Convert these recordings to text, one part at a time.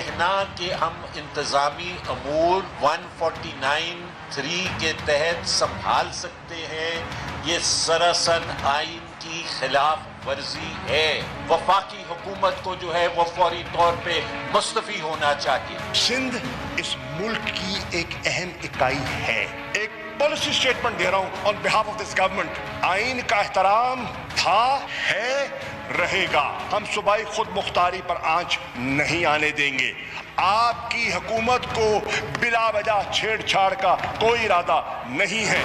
کہنا کہ ہم انتظامی امور 149(3) کے تحت سنبھال سکتے ہیں، یہ سراسر آئین کی خلاف ورزی ہے۔ وفاقی حکومت کو جو ہے وہ فوری طور پہ مستعفی ہونا چاہیے۔ سندھ اس ملک کی ایک اہم اکائی ہے۔ ایک پالیسی سٹیٹمنٹ دے رہا ہوں آن بہاف آف دس گورنمنٹ، آئین کا احترام تھا، ہے، رہے گا۔ ہم صوبائی خود مختاری پر آنچ نہیں آنے دیں گے۔ آپ کی حکومت کو بلا وجہ چھیڑ چھاڑ کا کوئی ارادہ نہیں ہے۔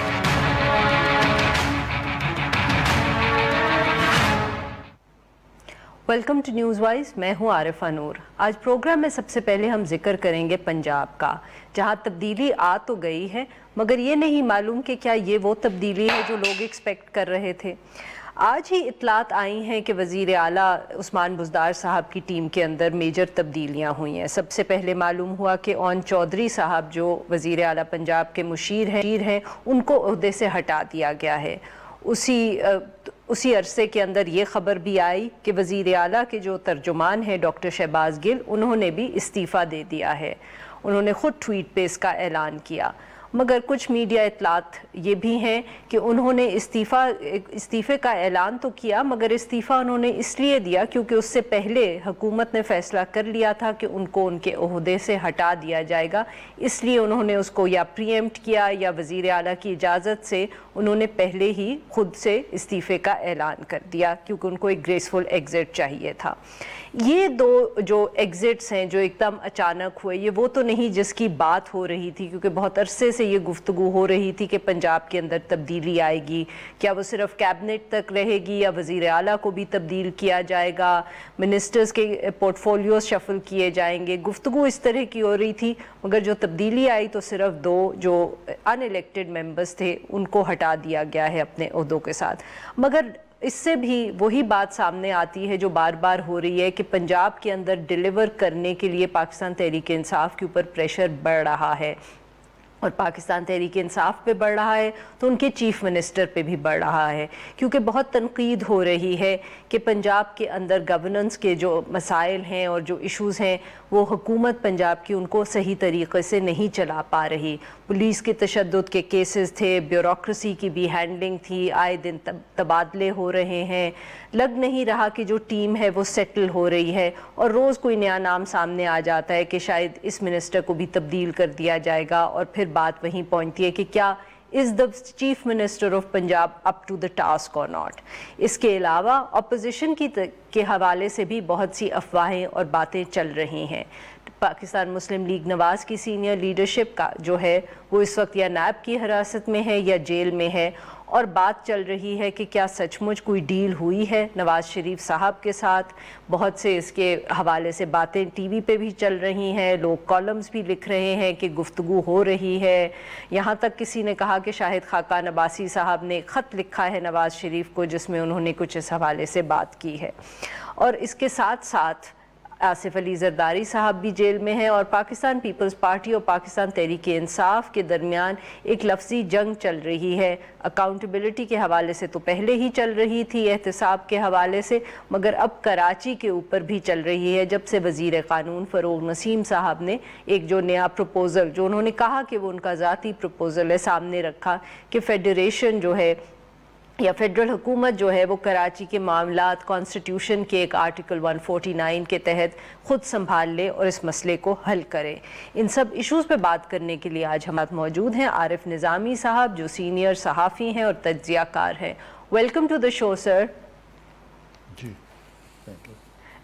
ویلکم ٹو نیوز وائز، میں ہوں عارفہ نور۔ آج پروگرام میں سب سے پہلے ہم ذکر کریں گے پنجاب کا، جہاں تبدیلی آ تو گئی ہے مگر یہ نہیں معلوم کہ کیا یہ وہ تبدیلی ہے جو لوگ ایکسپیکٹ کر رہے تھے۔ آج ہی اطلاعات آئی ہیں کہ وزیر اعلیٰ عثمان بزدار صاحب کی ٹیم کے اندر میجر تبدیلیاں ہوئی ہیں۔ سب سے پہلے معلوم ہوا کہ اون چودھری صاحب جو وزیر اعلیٰ پنجاب کے مشیر ہیں ان کو عہدے سے ہٹا دیا گیا ہے۔ اسی عرصے کے اندر یہ خبر بھی آئی کہ وزیر اعلیٰ کے جو ترجمان ہیں ڈاکٹر شہباز گل، انہوں نے بھی استعفیٰ دے دیا ہے۔ انہوں نے خود ٹویٹ پہ اس کا اعلان کیا، مگر کچھ میڈیا اطلاعات یہ بھی ہیں کہ انہوں نے استعفے کا اعلان تو کیا، مگر استعفیٰ انہوں نے اس لیے دیا کیونکہ اس سے پہلے حکومت نے فیصلہ کر لیا تھا کہ ان کو ان کے عہدے سے ہٹا دیا جائے گا، اس لیے انہوں نے اس کو یا پری ایمپٹ کیا یا وزیر اعلیٰ کی اجازت سے انہوں نے پہلے ہی خود سے استعفے کا اعلان کر دیا کیونکہ ان کو ایک گریسفل ایگزٹ چاہیے تھا۔ یہ دو جو ایگزٹس ہیں جو ایک دم اچانک ہوئے، یہ وہ تو نہیں جس کی بات ہو رہی تھی، کیونکہ بہت عرصے سے یہ گفتگو ہو رہی تھی کہ پنجاب کے اندر تبدیلی آئے گی، کیا وہ صرف کیبنٹ تک رہے گی یا وزیر اعلیٰ کو بھی تبدیل کیا جائے گا، منسٹرز کے پورٹ فولیوز شفل کیے جائیں گے، گفتگو اس طرح کی ہو رہی تھی، مگر جو تبدیلی آئی تو صرف دو جو ان الیکٹڈ ممبرز تھے ان کو ہٹا دیا گیا ہے اپنے عہدوں کے ساتھ۔ مگر اس سے بھی وہی بات سامنے آتی ہے جو بار بار ہو رہی ہے کہ پنجاب کے اندر ڈیلیور کرنے کے لیے پاکستان تحریک انصاف کے اوپر پریشر بڑھ رہا ہے، اور پاکستان تحریک انصاف پہ بڑھ رہا ہے تو ان کے چیف منسٹر پہ بھی بڑھ رہا ہے، کیونکہ بہت تنقید ہو رہی ہے کہ پنجاب کے اندر گورننس کے جو مسائل ہیں اور جو ایشوز ہیں وہ حکومت پنجاب کی ان کو صحیح طریقے سے نہیں چلا پا رہی۔ پولیس کے تشدد کے کیسز تھے، بیوروکریسی کی بھی ہینڈلنگ تھی، آئے دن تبادلے ہو رہے ہیں، لگ نہیں رہا کہ جو ٹیم ہے وہ سیٹل ہو رہی ہے، اور روز کوئی نیا نام سامنے آ جاتا ہے کہ شاید اس منسٹر کو بھی تبدیل کر دیا جائے گا، اور پھر بات وہیں پہنچتی ہے کہ کیا is the chief minister of Punjab up to the task or not۔ اس کے علاوہ اپوزیشن کے حوالے سے بھی بہت سی افواہیں اور باتیں چل رہی ہیں۔ پاکستان مسلم لیگ نواز کی سینئر لیڈرشپ کا جو ہے وہ اس وقت یا نیب کی حراست میں ہے یا جیل میں ہے، اور بات چل رہی ہے کہ کیا سچ مچ کوئی ڈیل ہوئی ہے نواز شریف صاحب کے ساتھ۔ بہت سے اس کے حوالے سے باتیں ٹی وی پہ بھی چل رہی ہیں، لوگ کالمز بھی لکھ رہے ہیں کہ گفتگو ہو رہی ہے، یہاں تک کسی نے کہا کہ شاہد خاقان عباسی صاحب نے خط لکھا ہے نواز شریف کو جس میں انہوں نے کچھ اس حوالے سے بات کی ہے۔ اور اس کے ساتھ ساتھ آصف علی زرداری صاحب بھی جیل میں ہیں، اور پاکستان پیپلز پارٹی اور پاکستان تحریک انصاف کے درمیان ایک لفظی جنگ چل رہی ہے۔ اکاؤنٹیبلٹی کے حوالے سے تو پہلے ہی چل رہی تھی، احتساب کے حوالے سے، مگر اب کراچی کے اوپر بھی چل رہی ہے جب سے وزیر قانون فروغ نسیم صاحب نے ایک جو نیا پروپوزل، جو انہوں نے کہا کہ وہ ان کا ذاتی پروپوزل ہے، سامنے رکھا کہ فیڈریشن جو ہے یا فیڈرل حکومت جو ہے وہ کراچی کے معاملات کانسٹیٹیوشن کے ایک آرٹیکل 149 کے تحت خود سنبھال لے اور اس مسئلے کو حل کرے۔ ان سب ایشوز پہ بات کرنے کے لیے آج ہمارے موجود ہیں عارف نظامی صاحب جو سینئر صحافی ہیں اور تجزیہ کار ہیں۔ ویلکم ٹو دا شو سر۔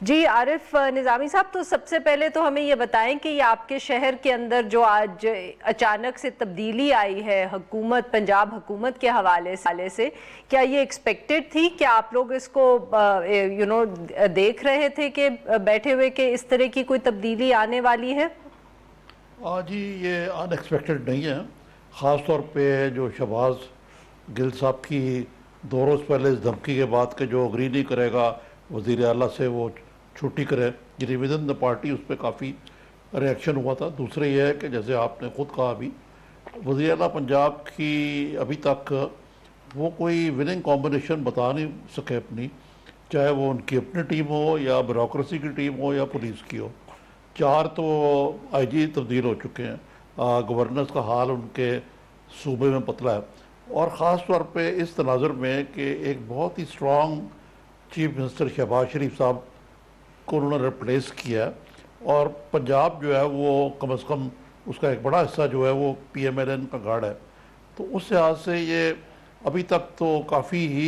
جی عارف نظامی صاحب، تو سب سے پہلے تو ہمیں یہ بتائیں کہ یہ آپ کے شہر کے اندر جو آج اچانک سے تبدیلی آئی ہے حکومت پنجاب حکومت کے حوالے سے، کیا یہ ایکسپیکٹڈ تھی؟ کیا آپ لوگ اس کو دیکھ رہے تھے کہ بیٹھے ہوئے کہ اس طرح کی کوئی تبدیلی آنے والی ہے؟ جی یہ ان ایکسپیکٹڈ نہیں ہے، خاص طور پہ جو شہباز گل صاحب کی 2 روز پہلے اس دھمکی کے بعد کہ جو اگری نہیں کرے گا وزیر اعلیٰ سے وہ چھٹی کرے، یعنی ودن دا پارٹی اس پہ کافی ریئیکشن ہوا تھا۔ دوسرے یہ ہے کہ جیسے آپ نے خود کہا ابھی، وزیر اعلیٰ پنجاب کی ابھی تک وہ کوئی وننگ کمبینیشن بتا نہیں سکے اپنی، چاہے وہ ان کی اپنی ٹیم ہو یا بیوروکریسی کی ٹیم ہو یا پولیس کی ہو۔ 4 تو آئی جی تبدیل ہو چکے ہیں، گورننس کا حال ان کے صوبے میں پتلا ہے، اور خاص طور پہ اس تناظر میں کہ ایک بہت ہی سٹرانگ چیف منسٹر شہباز شریف صاحب کو انہوں نے ریپلیس کیا ہے، اور پنجاب جو ہے وہ کم از کم اس کا ایک بڑا حصہ جو ہے وہ پی ایم ایل این کا گارڈ ہے، تو اس لحاظ سے یہ ابھی تک تو کافی ہی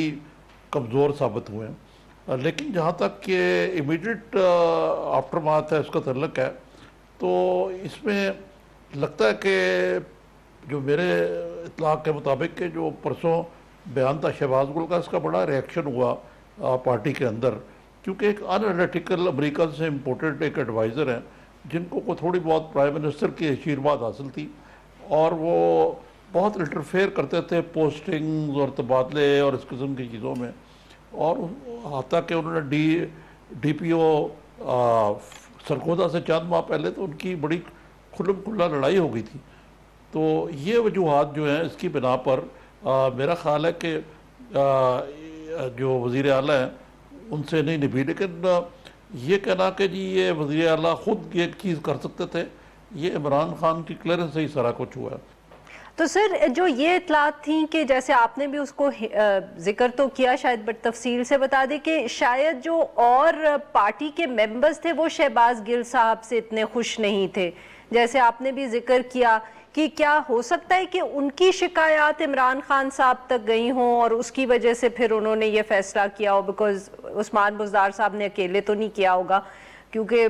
کمزور ثابت ہوئے ہیں۔ لیکن جہاں تک کہ امیڈیٹ آفٹر مارتھ ہے اس کا تعلق ہے، تو اس میں لگتا ہے کہ جو میرے اطلاع کے مطابق کہ جو پرسوں بیان تھا شہباز گل کا، اس کا بڑا ریئیکشن ہوا پارٹی کے اندر، کیونکہ ایک انالٹیکل امریکہ سے امپورٹڈ ایک ایڈوائزر ہیں جن کو تھوڑی بہت پرائم منسٹر کی آشیرواد حاصل تھی، اور وہ بہت انٹرفیئر کرتے تھے پوسٹنگز اور تبادلے اور اس قسم کی چیزوں میں، اور حتیٰ کہ انہوں نے ڈی پی او سرگودا سے چند ماہ پہلے تو ان کی بڑی کھلم کھلا لڑائی ہو گئی تھی۔ تو یہ وجوہات جو ہیں اس کی بنا پر میرا خیال ہے کہ جو وزیر اعلیٰ ہیں ان سے نہیں نبھی، لیکن یہ کہنا کہ جی یہ وزیر اعلیٰ خود یہ ایک چیز کر سکتے تھے، یہ عمران خان کی کلیئرنس سے ہی سارا کچھ ہوا ہے۔ تو سر جو یہ اطلاعات تھیں کہ جیسے آپ نے بھی اس کو ذکر تو کیا، شاید بٹ تفصیل سے بتا دیں کہ شاید جو اور پارٹی کے ممبرز تھے وہ شہباز گل صاحب سے اتنے خوش نہیں تھے، جیسے آپ نے بھی ذکر کیا کہ کیا ہو سکتا ہے کہ ان کی شکایات عمران خان صاحب تک گئی ہوں اور اس کی وجہ سے پھر انہوں نے یہ فیصلہ کیا ہو، بیکاز عثمان بزدار صاحب نے اکیلے تو نہیں کیا ہوگا، کیونکہ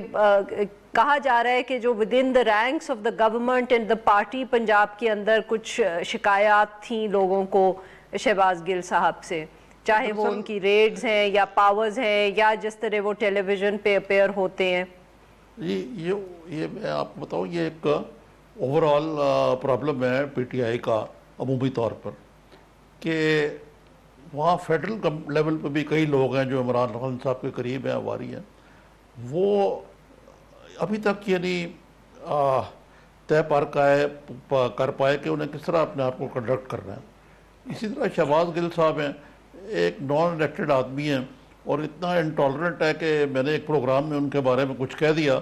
کہا جا رہا ہے کہ جو within the ranks of the government and the party Punjab کے اندر کچھ شکایات تھیں لوگوں کو شہباز گل صاحب سے، چاہے وہ ان کی ریڈز ہیں یا پاورز ہیں یا جس طرح وہ ٹیلی ویژن پہ اپیئر ہوتے ہیں۔ یہ میں آپ کو بتاؤں، یہ ایک اوور آل پرابلم ہے پی ٹی آئی کا عمومی طور پر، کہ وہاں فیڈرل لیول پہ بھی کئی لوگ ہیں جو عمران خان صاحب کے قریب ہیں، واری ہیں، وہ ابھی تک یعنی طے کر پائے کہ انہیں کس طرح اپنے آپ کو کنڈکٹ کرنا ہے۔ اسی طرح شہباز گل صاحب ہیں، ایک نان الیکٹڈ آدمی ہیں، اور اتنا انٹالرنٹ ہے کہ میں نے ایک پروگرام میں ان کے بارے میں کچھ کہہ دیا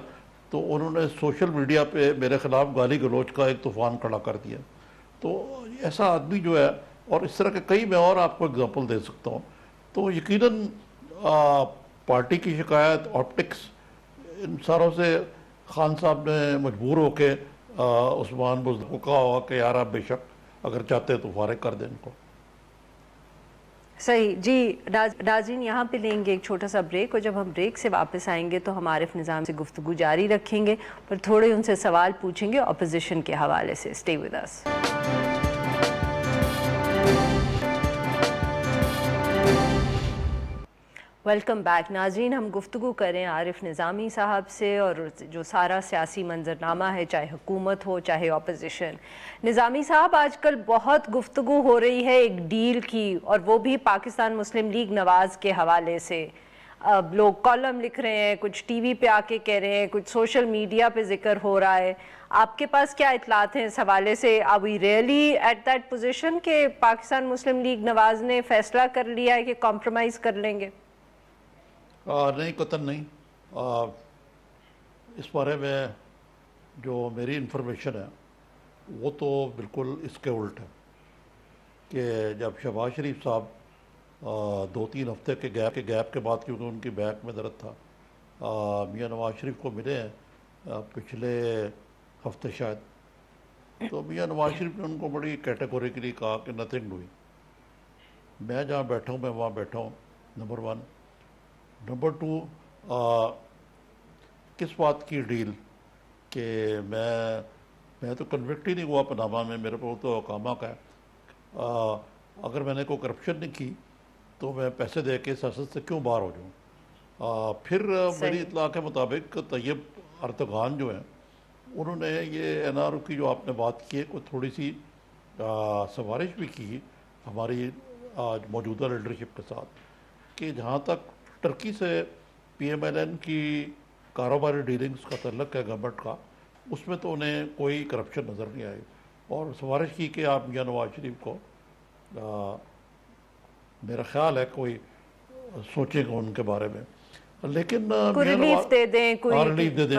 تو انہوں نے سوشل میڈیا پہ میرے خلاف گالی گلوچ کا ایک طوفان کھڑا کر دیا۔ تو ایسا آدمی جو ہے، اور اس طرح کے کئی میں اور آپ کو اگزامپل دے سکتا ہوں، تو یقیناً پارٹی کی شکایت، آپٹکس، ان ساروں سے خان صاحب نے مجبور ہو کے عثمان بزدار کو کہا ہوگا کہ یار آپ بے شک اگر چاہتے تو فارغ کر دیں ان کو۔ صحیح جی ناظرین، یہاں پہ لیں گے ایک چھوٹا سا بریک، اور جب ہم بریک سے واپس آئیں گے تو ہم عارف نظام سے گفتگو جاری رکھیں گے، پر تھوڑے ان سے سوال پوچھیں گے اپوزیشن کے حوالے سے۔ Stay with us. Welcome back ناظرین، ہم گفتگو کریں عارف نظامی صاحب سے اور جو سارا سیاسی منظرنامہ ہے، چاہے حکومت ہو چاہے اپوزیشن۔ نظامی صاحب، آج کل بہت گفتگو ہو رہی ہے ایک ڈیل کی، اور وہ بھی پاکستان مسلم لیگ نواز کے حوالے سے۔ اب لوگ کالم لکھ رہے ہیں، کچھ ٹی وی پہ آ کے کہہ رہے ہیں، کچھ سوشل میڈیا پہ ذکر ہو رہا ہے۔ آپ کے پاس کیا اطلاعات ہیں اس حوالے سے؟ Are we really at that position کہ پاکستان مسلم لیگ نواز نے فیصلہ کر لیا ہے کہ کمپرومائز کر لیں گے؟ نہیں، قطعاً نہیں۔ اس بارے میں جو میری انفارمیشن ہے وہ تو بالکل اس کے الٹ ہے، کہ جب شہباز شریف صاحب 2-3 ہفتے کے گیپ کے بعد، کیونکہ ان کی بیک میں درد تھا، میاں نواز شریف کو ملے ہیں پچھلے ہفتے شاید، تو میاں نواز شریف نے ان کو بڑی کیٹیگوریکلی کہا کہ نتھنگ ڈوئنگ، میں جہاں بیٹھا ہوں میں وہاں بیٹھا ہوں، نمبر 1۔ نمبر 2، کس بات کی ڈیل، کہ میں تو کنوکٹ ہی نہیں ہوا پاناما میں، میرے کو تو اقامہ کا ہے، اگر میں نے کوئی کرپشن نہیں کی تو میں پیسے دے کے سیاست سے کیوں باہر ہو جاؤں؟ پھر میری اطلاع کے مطابق طیب اردغان جو ہیں انہوں نے یہ این آر او کی جو آپ نے بات کی ہے کوئی تھوڑی سی سفارش بھی کی ہماری موجودہ لیڈرشپ کے ساتھ، کہ جہاں تک ٹرکی سے پی ایم ایل این کی کاروباری ڈیلنگز کا تعلق ہے گورنمنٹ کا، اس میں تو انہیں کوئی کرپشن نظر نہیں آئی، اور سفارش کی کہ آپ میاں نواز شریف کو میرا خیال ہے کوئی سوچیں گے ان کے بارے میں، لیکن ریلیف دے دیں، ریلیف دے دیں۔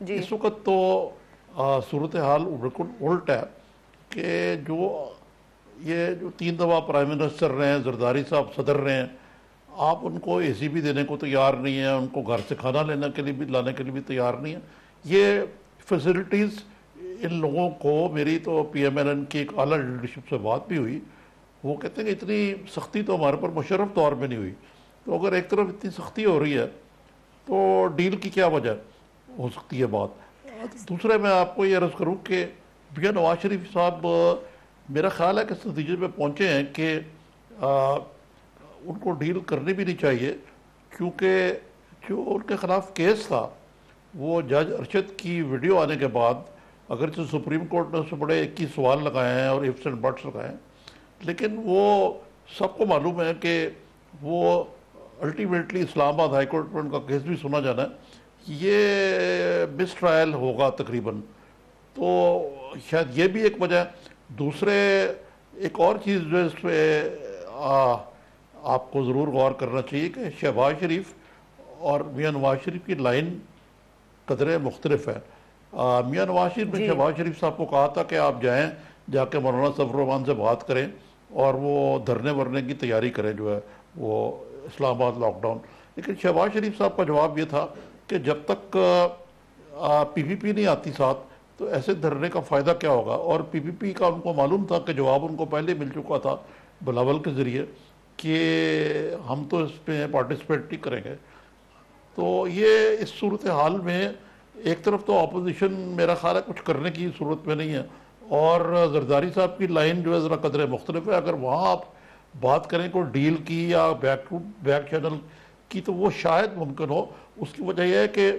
اس وقت تو صورتحال بالکل الٹ ہے کہ یہ جو 3 دفعہ پرائم منسٹر رہے ہیں، زرداری صاحب صدر رہے ہیں، آپ ان کو اے سی بھی دینے کو تیار نہیں ہیں، ان کو گھر سے کھانا لانے کے لیے بھی تیار نہیں ہیں. یہ فیسلٹیز ان لوگوں کو، میری تو پی ایم ایل این کی ایک اعلیٰ لیڈرشپ سے بات بھی ہوئی، وہ کہتے ہیں کہ اتنی سختی تو ہمارے پر مشرف طور پہ نہیں ہوئی. تو اگر ایک طرف اتنی سختی ہو رہی ہے تو ڈیل کی کیا وجہ ہو سکتی ہے بات. دوسرے میں آپ کو یہ عرض کروں کہ بیا نواز شریف صاحب میرا خیال ہے کہ اس نتیجے پہ پہنچے ہیں کہ ان کو ڈیل کرنی بھی نہیں چاہیے، کیونکہ جو ان کے خلاف کیس تھا وہ جج ارشد کی ویڈیو آنے کے بعد اگرچہ سپریم کورٹ نے اس سے بڑے 21 سوال لگائے ہیں اور ifs and buts لگائے ہیں، لیکن وہ سب کو معلوم ہے کہ وہ الٹیمیٹلی اسلام آباد ہائی کورٹ میں ان کا کیس بھی سنا جانا ہے، یہ مس ٹرائل ہوگا تقریباً. تو شاید یہ بھی ایک وجہ ہے. دوسرے ایک اور چیز جو اس پہ آپ کو ضرور غور کرنا چاہیے کہ شہباز شریف اور میاں نواز شریف کی لائن قدرے مختلف ہے. میاں نواز شریف نے شہباز شریف صاحب کو کہا تھا کہ آپ جائیں، جا کے مولانا سفر الرحمان سے بات کریں اور وہ دھرنے ورنے کی تیاری کریں جو ہے وہ اسلام آباد لاک ڈاؤن. لیکن شہباز شریف صاحب کا جواب یہ تھا کہ جب تک پی پی پی نہیں آتی ساتھ تو ایسے دھرنے کا فائدہ کیا ہوگا. اور پی پی پی کا ان کو معلوم تھا کہ جواب ان کو پہلے مل چکا تھا بلاول کے ذریعے کہ ہم تو اس پہ پارٹیسپیٹ نہیں کریں گے. تو یہ اس صورتحال میں ایک طرف تو اپوزیشن میرا خیال ہے کچھ کرنے کی صورت میں نہیں ہے، اور زرداری صاحب کی لائن جو ہے ذرا قدرے مختلف ہے. اگر وہاں آپ بات کریں کوئی ڈیل کی یا بیک چینل کی تو وہ شاید ممکن ہو. اس کی وجہ یہ ہے کہ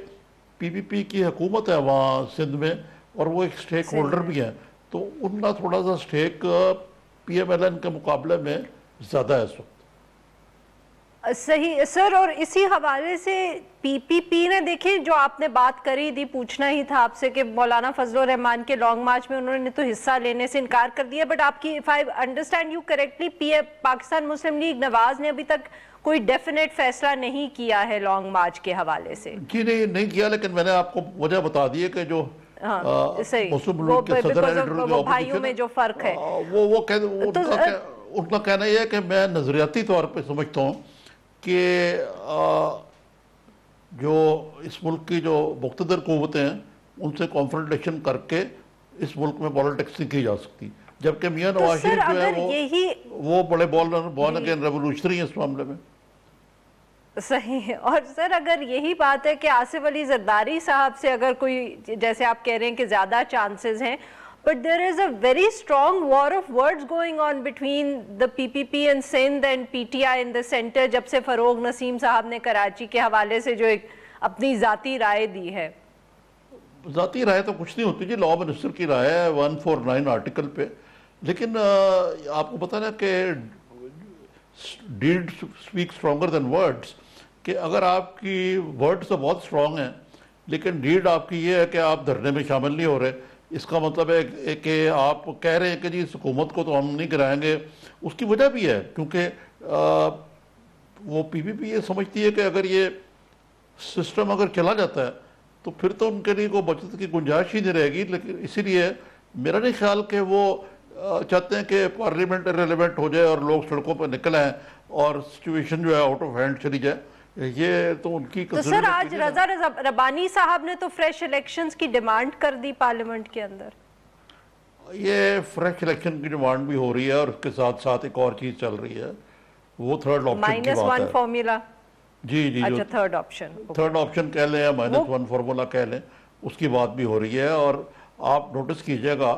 پی پی پی کی حکومت ہے وہاں سندھ میں اور وہ ایک سٹیک ہولڈر بھی ہیں، تو ان کا تھوڑا سا سٹیک پی ایم ایل این کے مقابلے میں زیادہ ہے اس وقت. صحیح سر. اور اسی حوالے سے پی پی پی نے دیکھیں جو آپ نے بات کری تھی، پوچھنا ہی تھا آپ سے کہ مولانا فضل الرحمان کے لانگ مارچ میں انہوں نے تو حصہ لینے سے انکار کر دیا، بٹ آپ کی if I understand you correctly Pakistan Muslim League Nawaz نے ابھی تک کوئی ڈیفینیٹ فیصلہ نہیں کیا ہے لانگ مارچ کے حوالے سے. جی نہیں کیا، لیکن میں نے آپ کو وجہ بتا دی ہے کہ جو مسلم لیگ کے صدر وہ بھائیوں میں جو فرق ہے ان کا کہنا یہ ہے کہ میں نظریاتی طور پہ سمجھتا ہوں کہ جو اس ملک کی جو مقتدر قوتیں ہیں ان سے کانفرنٹیشن کر کے اس ملک میں پالیٹکس نہیں کی جا سکتی، جبکہ میاں نواز شریف جو ہے وہ بڑے بورن اگین ریولوشنری ہیں اس معاملے میں. صحیح. اور سر اگر یہی بات ہے کہ آصف علی زرداری صاحب سے اگر کوئی، جیسے آپ کہہ رہے ہیں کہ زیادہ چانسز ہیں، but there is a very strong war of words going on between the PPP and Sindh and PTI in the center جب سے فروغ نسیم صاحب نے کراچی کے حوالے سے جو ایک اپنی ذاتی رائے دی ہے. ذاتی رائے تو کچھ نہیں ہوتی جی، لا منسٹر کی رائے ہے 149 آرٹیکل پہ. لیکن آپ کو پتہ نا کہ ڈیڈ اسپیک اسٹرانگر دین ورڈس، کہ اگر آپ کی ورڈس تو بہت اسٹرانگ ہیں لیکن ڈیڈ آپ کی یہ ہے کہ آپ دھرنے میں شامل نہیں ہو رہے، اس کا مطلب ہے کہ آپ کہہ رہے ہیں کہ جی اس حکومت کو تو ہم نہیں گرائیں گے. اس کی وجہ بھی ہے کیونکہ وہ پی پی پی یہ سمجھتی ہے کہ اگر یہ سسٹم اگر چلا جاتا ہے تو پھر تو ان کے لیے کوئی بچت کی گنجائش ہی نہیں رہے گی. لیکن اسی لیے میرا نہیں خیال کہ وہ چاہتے ہیں کہ پارلیمنٹ ریلیونٹ ہو جائے اور لوگ سڑکوں پہ نکل آئیں اور سچویشن جو ہے آؤٹ آف ہینڈ چلی جائے. یہ تو ان کی تو سر آج رضا ربانی صاحب نے تو فریش الیکشنز کی ڈیمانڈ کر دی پارلیمنٹ کے اندر. یہ فریش الیکشن کی ڈیمانڈ بھی ہو رہی ہے اور اس کے ساتھ ساتھ ایک اور چیز چل رہی ہے، وہ تھرڈ آپشن کی بات ہے. -1 فارمولا. جی اچھا تھرڈ آپشن کہہ لیں یا -1 فارمولا کہہ لیں، اس کی بات بھی ہو رہی ہے. اور آپ نوٹس کیجئے گا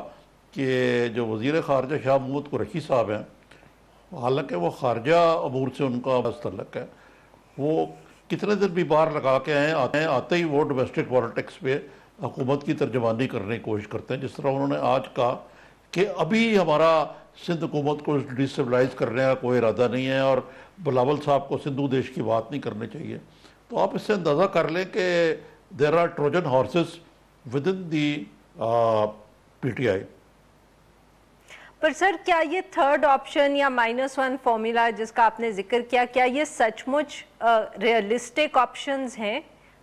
کہ جو وزیر خارجہ شاہ محمود قریشی صاحب ہیں، حالانکہ وہ خارجہ امور سے ان کا تعلق ہے، وہ کتنے دن بھی باہر لگا کے آتے ہی وہ ڈومیسٹک پالیٹکس پہ حکومت کی ترجمانی کرنے کی کوشش کرتے ہیں. جس طرح انہوں نے آج کہا کہ ابھی ہمارا سندھ حکومت کو ڈیسٹیبلائز کرنے کا کوئی ارادہ نہیں ہے اور بلاول صاحب کو سندھو دیش کی بات نہیں کرنی چاہیے. تو آپ اس سے اندازہ کر لیں کہ there are Trojan horses within the PTI ٹی آئی. پر سر کیا یہ تھرڈ آپشن یا -1 فارمولا جس کا آپ نے ذکر کیا، کیا یہ سچ مچ ریئلسٹک آپشنز ہیں؟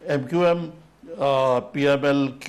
MQM PMLQ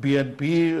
BNP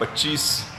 25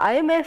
IMF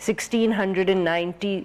1690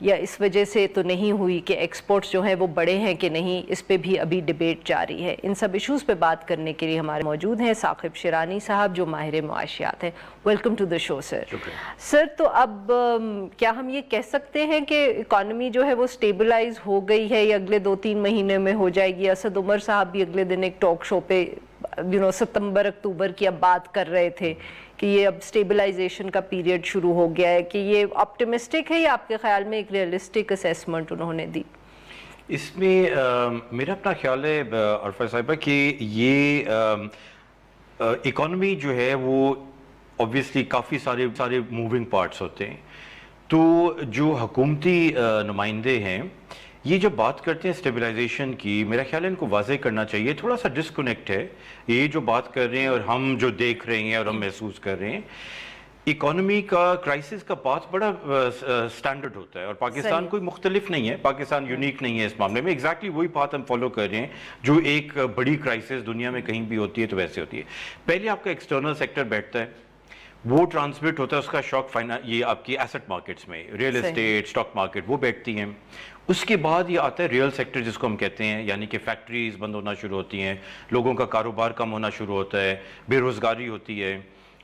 یا اس وجہ سے تو نہیں ہوئی کہ ایکسپورٹس جو ہیں وہ بڑے ہیں کہ نہیں، اس پہ بھی ابھی ڈیبیٹ جاری ہے. ان سب ایشوز پہ بات کرنے کے لیے ہمارے موجود ہیں ثاقب شیرانی صاحب جو ماہر معاشیات ہیں. ویلکم ٹو دا شو سر. سر تو اب کیا ہم یہ کہہ سکتے ہیں کہ اکانومی جو ہے وہ سٹیبلائز ہو گئی ہے یا اگلے 2-3 مہینے میں ہو جائے گی؟ اسد عمر صاحب بھی اگلے دن ایک ٹاک شو پہ ستمبر اکتوبر کی اب بات کر رہے تھے کہ یہ اب سٹیبلائزیشن کا پیریڈ شروع ہو گیا ہے. کہ یہ آپٹیمسٹک ہے یا آپ کے خیال میں ایک ریئلسٹک اسیسمنٹ انہوں نے دی؟ اس میں میرا اپنا خیال ہے عرفہ صاحبہ کہ یہ اکانومی جو ہے وہ obviously کافی سارے موونگ پارٹس ہوتے ہیں. تو جو حکومتی نمائندے ہیں یہ جب بات کرتے ہیں اسٹیبلائزیشن کی، میرا خیال ہے ان کو واضح کرنا چاہیے. تھوڑا سا ڈسکنیکٹ ہے یہ جو بات کر رہے ہیں اور ہم جو دیکھ رہے ہیں اور ہم محسوس کر رہے ہیں. اکانومی کا کرائسس کا پاتھ بڑا سٹینڈرڈ ہوتا ہے اور پاکستان کوئی مختلف نہیں ہے، پاکستان یونیک نہیں ہے اس معاملے میں. ایگزیکٹلی وہی پاتھ ہم فالو کر رہے ہیں جو ایک بڑی کرائسس دنیا میں کہیں بھی ہوتی ہے تو ویسے ہوتی ہے. پہلے آپ کا ایکسٹرنل سیکٹر بیٹھتا ہے، وہ ٹرانسمٹ ہوتا ہے اس کا شاک یہ آپ کی ایسٹ مارکیٹس میں ریئل اسٹیٹ اسٹاک مارکیٹ وہ بیٹھتی ہیں. اس کے بعد یہ آتا ہے ریئل سیکٹر جس کو ہم کہتے ہیں، یعنی کہ فیکٹریز بند ہونا شروع ہوتی ہیں، لوگوں کا کاروبار کم ہونا شروع ہوتا ہے، بے روزگاری ہوتی ہے.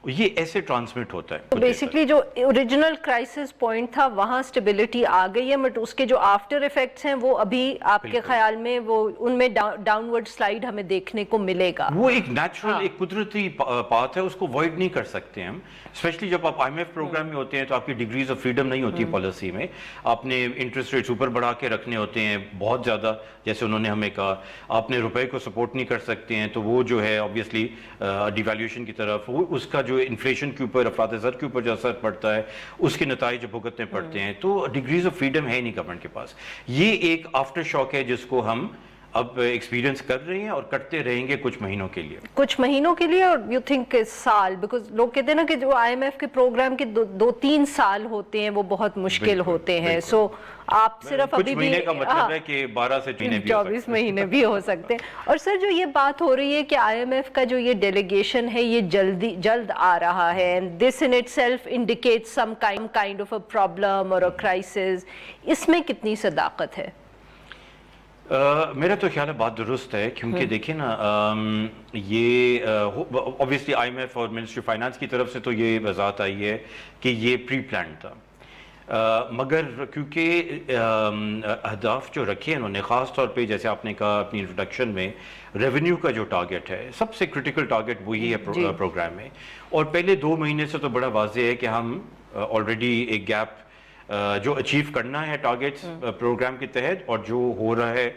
یہ ایسے ٹرانسمٹ ہوتا ہے. تو بیسیکلی جو اوریجنل کرائسس پوائنٹ تھا وہاں سٹیبلٹی آ گئی ہے، بٹ اس کے جو آفٹر ایفیکٹس ہیں وہ ابھی آپ کے خیال میں وہ ان میں ڈاؤن ورڈ سلائیڈ ہمیں دیکھنے کو ملے گا؟ وہ ایک نیچرل ایک قدرتی پاتھ ہے، اس کو وائڈ نہیں کر سکتے ہم. اسپیشلی جب آپ آئی ایم ایف پروگرام میں ہوتے ہیں تو آپ کی ڈگریز آف فریڈم نہیں ہوتی پالیسی میں. آپ نے انٹرسٹ ریٹس اوپر بڑھا کے رکھنے ہوتے ہیں بہت زیادہ، جیسے انہوں نے ہمیں کہا. آپ نے روپے کو سپورٹ نہیں کر سکتے ہیں تو وہ جو ہے آبویسلی ڈیویلیویشن کی طرف، وہ اس کا جو انفلیشن کے اوپر افراط زر کے اوپر جو اثر پڑتا ہے اس کے نتائج بھگتنے پڑتے ہیں. تو ڈگریز آف فریڈم ہے نہیں گورنمنٹ کے پاس. یہ ایک آفٹر شاک ہے جس کو ہم اب ایکسپیرینس کر رہے ہیں اور کرتے رہیں گے کچھ مہینوں کے لیے. اور یو تھنک سال، بیکاز لوگ کہتے ہیں نا کہ جو آئی ایم ایف کے پروگرام کے 2-3 سال ہوتے ہیں وہ بہت مشکل ہوتے ہیں. سو آپ صرف ابھی بھی مہینے کا مطلب ہے کہ 12 سے 24 مہینے بھی ہو سکتے ہیں. اور سر جو یہ بات ہو رہی ہے کہ آئی ایم ایف کا جو یہ ڈیلیگیشن ہے یہ جلد آ رہا ہے، this in itself indicate some kind of a problem اور اے کرائسس، اس میں کتنی صداقت ہے؟ میرا تو خیال ہے بات درست ہے، کیونکہ دیکھیں نا یہ obviously آئی ایم ایف اور منسٹری فائنانس کی طرف سے تو یہ وضاحت آئی ہے کہ یہ پری پلانڈ تھا. مگر کیونکہ اہداف جو رکھے انہوں نے، خاص طور پہ جیسے آپ نے کہا اپنی انٹروڈکشن میں، ریونیو کا جو ٹارگٹ ہے سب سے کرٹیکل ٹارگٹ وہی ہے پروگرام میں. اور پہلے 2 مہینے سے تو بڑا واضح ہے کہ ہم آلریڈی ایک گیپ جو اچیو کرنا ہے ٹارگٹس پروگرام کے تحت اور جو ہو رہا ہے،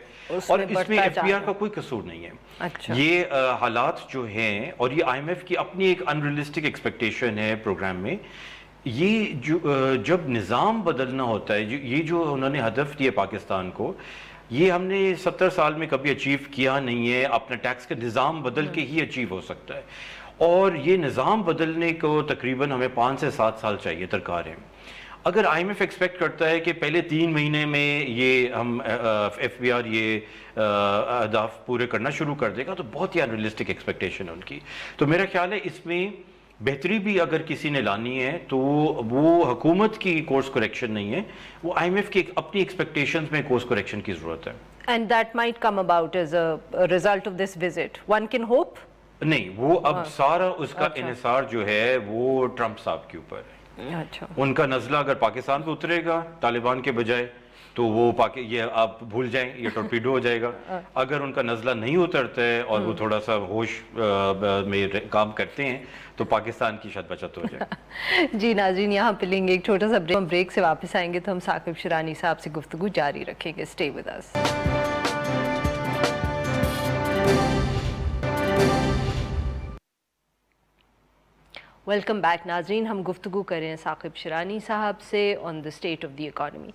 اور اس میں ایف بی آر کا کوئی قصور نہیں ہے. یہ حالات جو ہیں اور یہ آئی ایم ایف کی اپنی ایک انریلسٹک ایکسپیکٹیشن ہے پروگرام میں. یہ جب نظام بدلنا ہوتا ہے، یہ جو انہوں نے ہدف دیا پاکستان کو، یہ ہم نے 70 سال میں کبھی اچیو کیا نہیں ہے. اپنا ٹیکس کا نظام بدل کے ہی اچیو ہو سکتا ہے، اور یہ نظام بدلنے کو تقریباً ہمیں 5 سے 7 سال چاہیے درکار ہے. اگر آئی ایم ایف ایکسپیکٹ کرتا ہے کہ پہلے 3 مہینے میں یہ ہم ایف بی آر یہ اہداف پورے کرنا شروع کر دے گا تو بہت ہی انریلسٹک ایکسپیکٹیشن ہے ان کی. تو میرا خیال ہے اس میں بہتری بھی اگر کسی نے لانی ہے تو وہ حکومت کی کورس کریکشن نہیں ہے، وہ آئی ایم ایف کی اپنی ایکسپیکٹیشنز میں کورس کریکشن کی ضرورت ہے. And that might come about as a result of this visit. One can hope? نہیں، وہ اب سارا اس کا انحصار جو ہے وہ ٹرمپ صاحب کے اوپر ہے. ان کا نزلہ اگر پاکستان پہ اترے گا طالبان کے بجائے تو وہ یہ آپ بھول جائیں، یہ ٹورپیڈو ہو جائے گا. اگر ان کا نزلہ نہیں اترتا ہے اور وہ تھوڑا سا ہوش میں کام کرتے ہیں تو پاکستان کی شاید بچت ہو جائے. جی ناظرین، یہاں پہ لیں گے ایک چھوٹا سا بریک. ہم بریک سے واپس آئیں گے تو ہم ثاقب شیرانی صاحب سے گفتگو جاری رکھیں گے. Stay with us. Welcome back ناظرین، ہم گفتگو کر رہے ہیں ثاقب شیرانی صاحب سے on the state of the economy.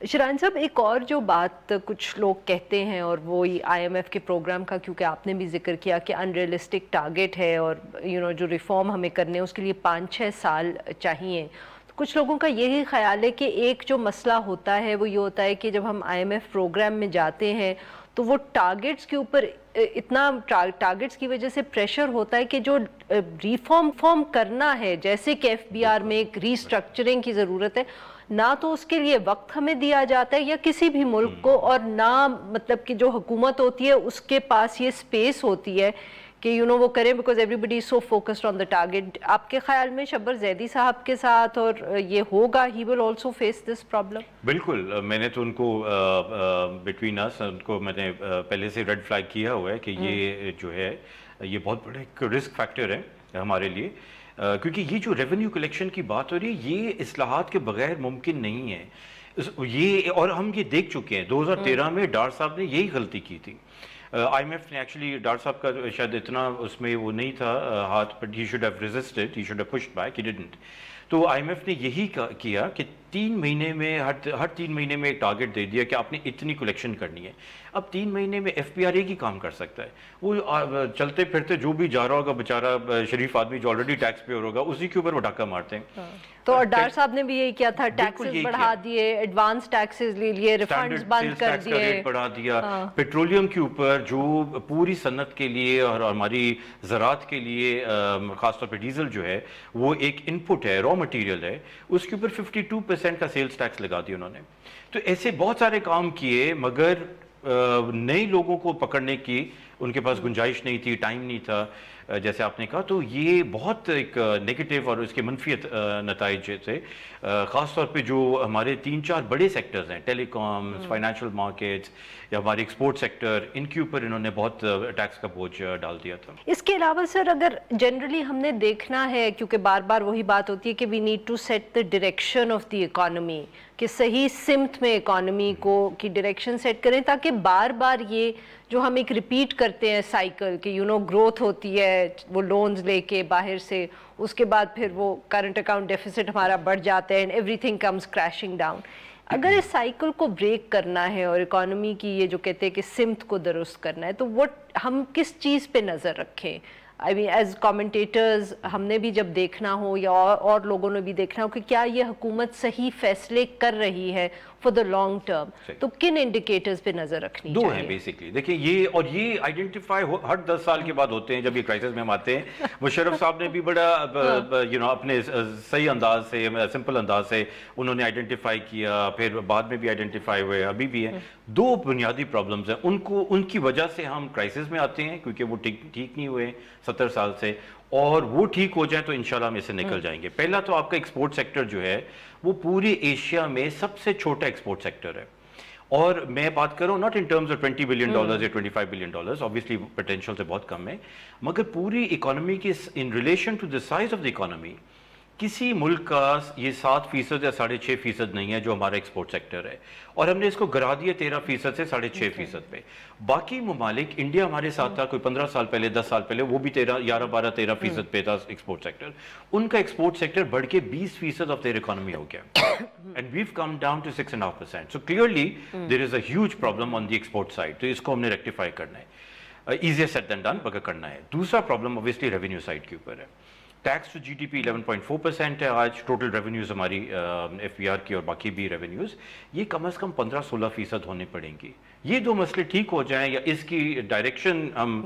Sherani صاحب، ایک اور جو بات کچھ لوگ کہتے ہیں اور وہ آئی ایم ایف کے پروگرام کا، کیونکہ آپ نے بھی ذکر کیا کہ ان ریئلسٹک ٹارگٹ ہے اور جو ریفارم ہمیں کرنے ہیں اس کے لیے 5-6 سال چاہیے. کچھ لوگوں کا یہی خیال ہے کہ ایک جو مسئلہ ہوتا ہے وہ یہ ہوتا ہے کہ جب ہم آئی ایم ایف پروگرام میں جاتے ہیں تو وہ ٹارگیٹس کے اوپر اتنا ٹارگیٹس کی وجہ سے پریشر ہوتا ہے کہ جو ریفارم کرنا ہے، جیسے کہ ایف بی آر میں ایک ری اسٹرکچرنگ کی ضرورت ہے، نہ تو اس کے لیے وقت ہمیں دیا جاتا ہے یا کسی بھی ملک کو، اور نہ مطلب کہ جو حکومت ہوتی ہے اس کے پاس یہ سپیس ہوتی ہے کہ وہ کریں، because everybody so focused on the target. آپ کے خیال میں شبر زیدی صاحب کے ساتھ اور یہ ہوگا، he will also face this problem? بالکل، میں نے تو ان کو بٹوین اس ان کو میں نے پہلے سے ریڈ فلیگ کیا ہوا ہے کہ یہ جو ہے یہ بہت بڑا ایک رسک فیکٹر ہے ہمارے لیے، کیونکہ یہ جو ریونیو کلیکشن کی بات ہو رہی ہے یہ اصلاحات کے بغیر ممکن نہیں ہے. یہ اور ہم یہ دیکھ چکے ہیں 2013 میں ڈار صاحب نے یہی غلطی کی تھی. آئی ایم ایف نے ایکچولی ڈار صاحب کا شاید اتنا اس میں وہ نہیں تھا ہاتھ، but he should have resisted, he should have pushed back, he didn't. تو آئی ایم ایف نے یہی کیا کہ 3 مہینے میں ہر 3 مہینے میں ایک ٹارگیٹ دے دیا کہ آپ نے اتنی کلیکشن کرنی ہے. اب 3 مہینے میں ایف پی آر ایک ہی کام کر سکتا ہے، وہ چلتے پھرتے جو بھی جا رہا ہوگا بیچارہ شریف آدمی جو آلریڈی ٹیکس پیئر ہوگا اسی کے اوپر وہ ڈاکہ مارتے ہیں. تو ڈار صاحب نے بھی یہی کیا تھا، ٹیکسز بڑھا دیے، ایڈوانس ٹیکسز لے لیے، ریفنڈز بند کر دیے، ریٹ بڑھا دیا. پیٹرولیم کے اوپر جو پوری صنعت کے لیے اور ہماری زراعت کے لیے خاص طور پہ ڈیزل جو ہے وہ ایک ان پٹ ہے، را مٹیریل ہے، اس کے اوپر 52% کا سیلز ٹیکس لگا دیا انہوں نے. تو ایسے بہت سارے کام کیے مگر نئے لوگوں کو پکڑنے کی ان کے پاس گنجائش نہیں تھی، ٹائم نہیں تھا جیسے آپ نے کہا. تو یہ بہت ایک نیگیٹو اور اس کے منفی نتائج تھے، خاص طور پہ جو ہمارے 3-4 بڑے سیکٹرز ہیں، ٹیلی کامز، فائنینشیل مارکیٹس یا ہمارے ایکسپورٹ سیکٹر، ان کے اوپر انہوں نے بہت ٹیکس کا بوجھ ڈال دیا تھا. اس کے علاوہ سر اگر جنرلی ہم نے دیکھنا ہے، کیونکہ بار بار وہی بات ہوتی ہے کہ we need to set the direction of the economy, کہ صحیح سمت میں اکانومی کی ڈائریکشن سیٹ کریں تاکہ بار بار یہ جو ہم ایک ریپیٹ کرتے ہیں سائیکل کہ گروتھ ہوتی ہے وہ لونز لے کے باہر سے، اس کے بعد پھر وہ کرنٹ اکاؤنٹ ڈیفیسٹ ہمارا بڑھ جاتا ہے and every thing comes crashing down. اگر اس سائیکل کو بریک کرنا ہے اور اکانومی کی یہ جو کہتے ہیں کہ سمت کو درست کرنا ہے، تو ہم کس چیز پہ نظر رکھیں؟ آئی مین ایز کامنٹیٹرز ہم نے بھی جب دیکھنا ہو یا اور لوگوں نے بھی دیکھنا ہو کہ کیا یہ حکومت صحیح فیصلے کر رہی ہے فار دا لانگ ٹرم، تو کن انڈیکیٹرز پہ نظر رکھنی چاہیے؟ 2 ہیں بیسکلی. دیکھیں یہ آئیڈینٹیفائی ہر 10 سال کے بعد ہوتے ہیں جب یہ کرائسس میں ہم آتے ہیں. مشرف صاحب نے بھی بڑا اپنے صحیح انداز سے، سمپل انداز سے انہوں نے آئیڈینٹیفائی کیا، پھر بعد میں بھی آئیڈینٹیفائی ہوئے، ابھی بھی ہیں. 2 بنیادی پرابلمز ہیں، ان کی وجہ سے ہم کرائسس میں آتے ہیں کیونکہ وہ ٹھیک نہیں ہوئے 70 سال سے، اور وہ ٹھیک ہو جائیں تو انشاءاللہ ہم اس سے نکل جائیں گے. پہلا تو آپ کا ایکسپورٹ سیکٹر جو ہے وہ پوری ایشیا میں سب سے چھوٹا ایکسپورٹ سیکٹر ہے. اور میں بات کروں not in terms of $20 billion یا $25 بلین، obviously پوٹینشیل سے بہت کم ہے، مگر پوری اکانومی کی in relation to the size of the economy کسی ملک کا یہ 7% یا 6.5% نہیں ہے جو ہمارا ایکسپورٹ سیکٹر ہے، اور ہم نے اس کو گرا دیا 13% سے 6.5% پہ. باقی ممالک، انڈیا ہمارے ساتھ تھا کوئی 15 سال پہلے، 10 سال پہلے، وہ بھی 11-12-13% پہ تھا ایکسپورٹ سیکٹر. ان کا ایکسپورٹ سیکٹر بڑھ کے 20% آف دیئر اکانومی ہو گیا. And we've come down to 6.5%. So clearly there is a huge problem on the export side. تو اس کو ہم نے ریکٹیفائی کرنا ہے، ایزیئر سیڈ دین ڈن مگر کرنا ہے. دوسرا پرابلم اوبویسلی ریونیو سائڈ کے اوپر ہے. Tax to G D P 11.4% ہے آج. ٹوٹل ریونیوز ہماری ایف پی آر کی اور باقی بھی ریونیوز یہ کم از کم 15-16% ہونے پڑیں گی. یہ 2 مسئلے ٹھیک ہو جائیں یا اس کی ڈائریکشن ہم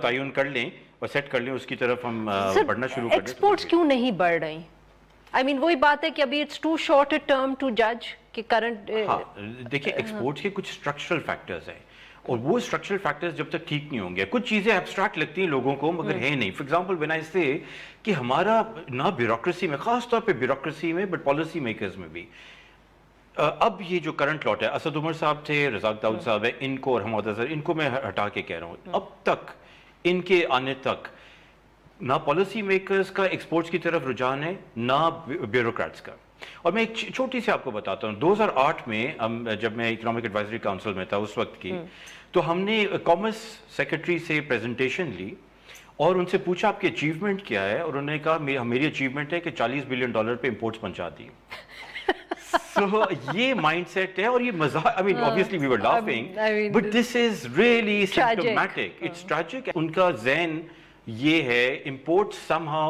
تعین کر لیں اور سیٹ کر لیں، اس کی طرف ہم بڑھنا شروع کر دیں. ایکسپورٹس کیوں نہیں بڑھ رہی؟ آئی مین وہی بات ہے کہ ابھی it's too short a term to جج کہ کرنٹ. دیکھیں ایکسپورٹس کے کچھ اسٹرکچرل فیکٹرز ہیں اور وہ اسٹرکچرل فیکٹرز جب تک ٹھیک نہیں ہوں گے، کچھ چیزیں ایبسٹریکٹ لگتی ہیں لوگوں کو مگر ہے نہیں. فار ایگزامپل وین آئی سے کہ ہمارا نہ بیوروکریسی میں، خاص طور پہ بیوروکریسی میں بٹ پالیسی میکرز میں بھی، اب یہ جو کرنٹ لاٹ ہے، اسد عمر صاحب تھے، رزاق داؤد صاحب ہے، ان کو اور حماد اظہر، ان کو میں ہٹا کے کہہ رہا ہوں، اب تک ان کے آنے تک نہ پالیسی میکرز کا ایکسپورٹس کی طرف رجحان ہے نہ بیوروکریٹس کا. اور میں ایک چھوٹی سی آپ کو بتاتا ہوں. 2008 میں جب میں اکنامک ایڈوائزری کاؤنسل میں تھا اس وقت کی، تو ہم نے کامرس سیکرٹری سے پریزنٹیشن لی اور ان سے پوچھا آپ کی اچیومنٹ کیا ہے، اور انہوں نے کہا میری اچیومنٹ ہے کہ $40 بلین پہ امپورٹس پہنچا دی. سو یہ مائنڈ سیٹ ہے اور یہ مزاح، آئی مین obviously we were laughing but this is really symptomatic. It's tragic. ان کا ذہن یہ ہے امپورٹ somehow